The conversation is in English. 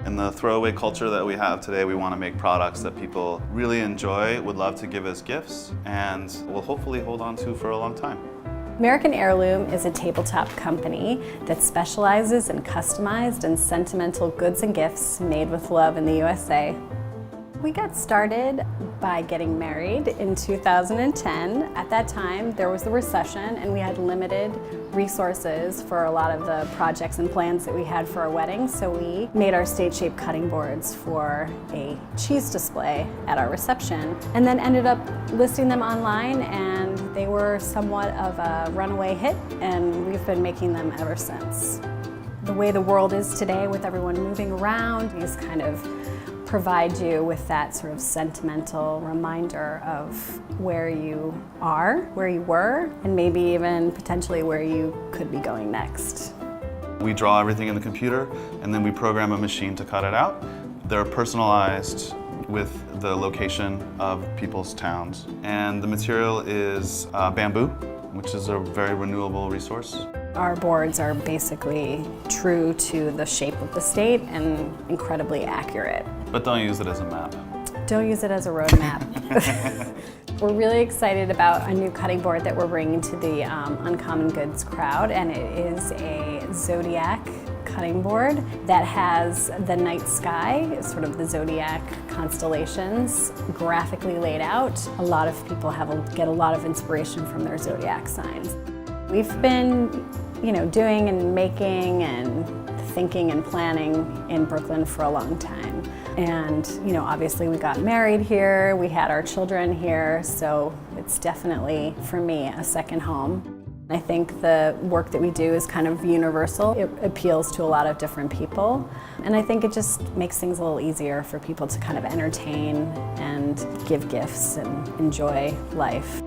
In the throwaway culture that we have today, we want to make products that people really enjoy, would love to give as gifts, and will hopefully hold on to for a long time. American Heirloom is a tabletop company that specializes in customized and sentimental goods and gifts made with love in the USA. We got started by getting married in 2010. At that time, there was the recession and we had limited resources for a lot of the projects and plans that we had for our wedding, so we made our stage-shaped cutting boards for a cheese display at our reception, and then ended up listing them online, and they were somewhat of a runaway hit, and we've been making them ever since. The way the world is today, with everyone moving around, these kind of provide you with that sort of sentimental reminder of where you are, where you were, and maybe even potentially where you could be going next. We draw everything in the computer and then we program a machine to cut it out. They're personalized with the location of people's towns. And the material is bamboo, which is a very renewable resource. Our boards are basically true to the shape of the state and incredibly accurate. But don't use it as a map. Don't use it as a road map. We're really excited about a new cutting board that we're bringing to the Uncommon Goods crowd, and it is a zodiac cutting board that has the night sky, sort of the zodiac constellations, graphically laid out. A lot of people get a lot of inspiration from their zodiac signs. We've been, doing and making and thinking and planning in Brooklyn for a long time. And, obviously we got married here, we had our children here, so it's definitely, for me, a second home. I think the work that we do is kind of universal. It appeals to a lot of different people. And I think it just makes things a little easier for people to kind of entertain and give gifts and enjoy life.